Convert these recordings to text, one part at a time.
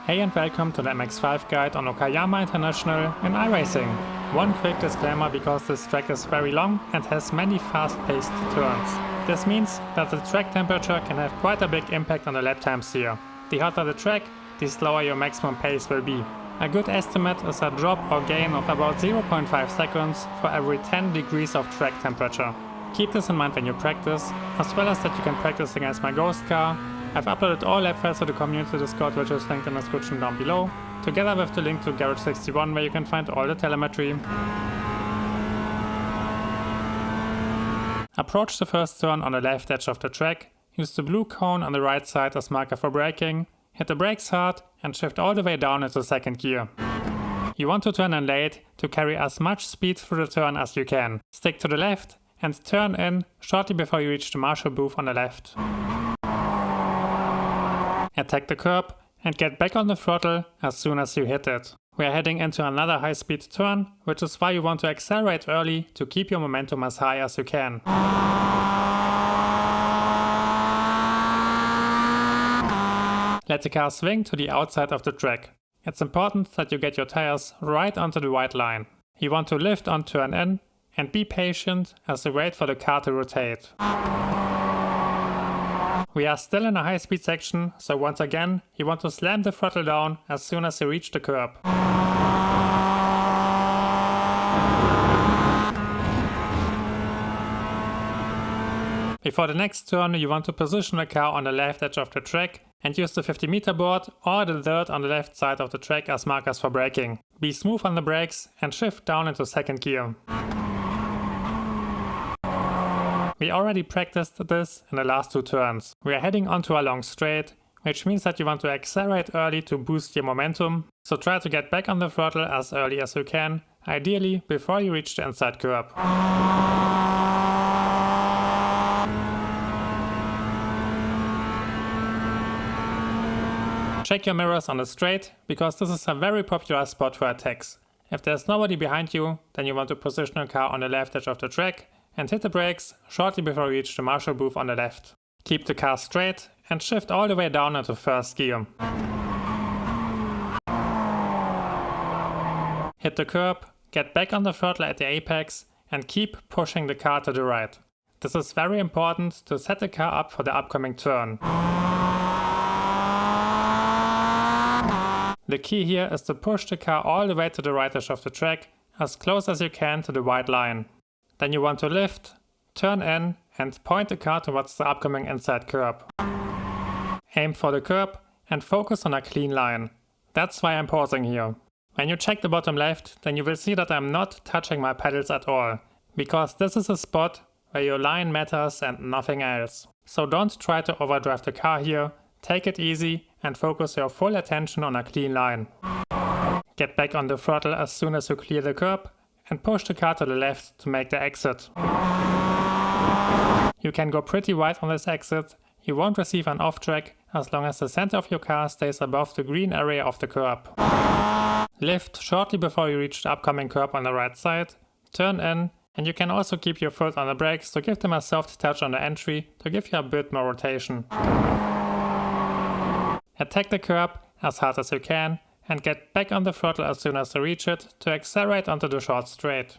Hey and welcome to the MX-5 guide on Okayama International in iRacing. One quick disclaimer because this track is very long and has many fast-paced turns. This means that the track temperature can have quite a big impact on the lap times here. The hotter the track, the slower your maximum pace will be. A good estimate is a drop or gain of about 0.5 seconds for every 10 degrees of track temperature. Keep this in mind when you practice, as well as that you can practice against my ghost car. I've uploaded all lap files to the community Discord, which is linked in the description down below, together with the link to Garage 61 where you can find all the telemetry. Approach the first turn on the left edge of the track, use the blue cone on the right side as marker for braking, hit the brakes hard and shift all the way down into second gear. You want to turn in late to carry as much speed through the turn as you can. Stick to the left and turn in shortly before you reach the marshal booth on the left. Attack the curb and get back on the throttle as soon as you hit it. We are heading into another high speed turn, which is why you want to accelerate early to keep your momentum as high as you can. Let the car swing to the outside of the track. It's important that you get your tires right onto the white line. You want to lift on turn in and be patient as you wait for the car to rotate. We are still in a high speed section, so once again, you want to slam the throttle down as soon as you reach the curb. Before the next turn, you want to position the car on the left edge of the track and use the 50-meter board or the dirt on the left side of the track as markers for braking. Be smooth on the brakes and shift down into second gear. We already practiced this in the last two turns. We are heading onto a long straight, which means that you want to accelerate early to boost your momentum, so try to get back on the throttle as early as you can, ideally before you reach the inside curb. Check your mirrors on the straight, because this is a very popular spot for attacks. If there's nobody behind you, then you want to position your car on the left edge of the track and hit the brakes shortly before you reach the marshal booth on the left. Keep the car straight and shift all the way down into first gear. Hit the curb, get back on the throttle at the apex and keep pushing the car to the right. This is very important to set the car up for the upcoming turn. The key here is to push the car all the way to the right edge of the track, as close as you can to the white line. Then you want to lift, turn in and point the car towards the upcoming inside curb. Aim for the curb and focus on a clean line. That's why I'm pausing here. When you check the bottom left, then you will see that I'm not touching my pedals at all, because this is a spot where your line matters and nothing else. So don't try to overdrive the car here, take it easy and focus your full attention on a clean line. Get back on the throttle as soon as you clear the curb and push the car to the left to make the exit. You can go pretty wide on this exit, you won't receive an off track as long as the center of your car stays above the green area of the curb. Lift shortly before you reach the upcoming curb on the right side, turn in, and you can also keep your foot on the brakes to give them a soft touch on the entry to give you a bit more rotation. Attack the curb as hard as you can and get back on the throttle as soon as you reach it to accelerate onto the short straight.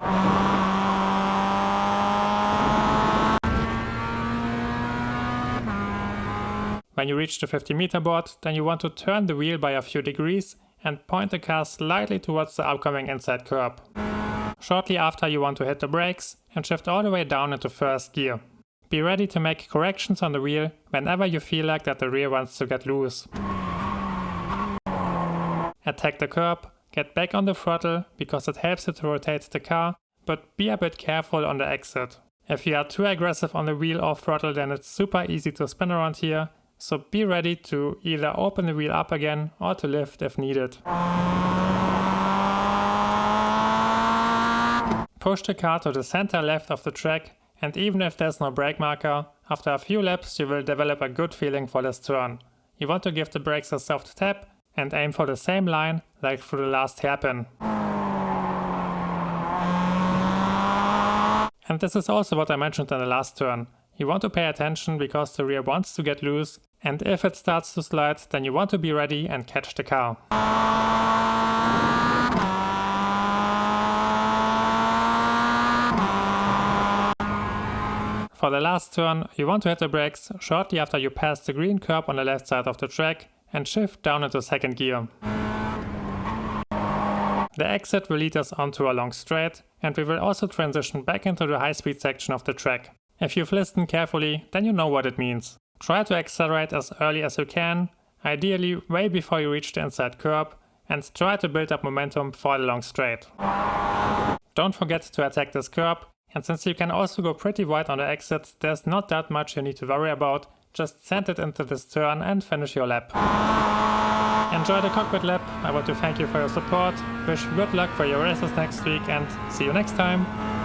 When you reach the 50-meter board, then you want to turn the wheel by a few degrees and point the car slightly towards the upcoming inside curb. Shortly after you want to hit the brakes and shift all the way down into first gear. Be ready to make corrections on the wheel whenever you feel like that the rear wants to get loose. Attack the curb, get back on the throttle because it helps you to rotate the car, but be a bit careful on the exit. If you are too aggressive on the wheel or throttle, then it's super easy to spin around here, so be ready to either open the wheel up again or to lift if needed. Push the car to the center left of the track, and even if there's no brake marker, after a few laps you will develop a good feeling for this turn. You want to give the brakes a soft tap and aim for the same line like through the last hairpin. And this is also what I mentioned in the last turn. You want to pay attention because the rear wants to get loose And if it starts to slide, then you want to be ready and catch the car. For the last turn, you want to hit the brakes shortly after you pass the green curb on the left side of the track and shift down into second gear. The exit will lead us onto a long straight, and we will also transition back into the high-speed section of the track. If you've listened carefully, then you know what it means. Try to accelerate as early as you can, ideally way before you reach the inside curb, and try to build up momentum for the long straight. Don't forget to attack this curb, and since you can also go pretty wide on the exits, there's not that much you need to worry about, just send it into this turn and finish your lap. Enjoy the cockpit lap, I want to thank you for your support, wish you good luck for your races next week and see you next time!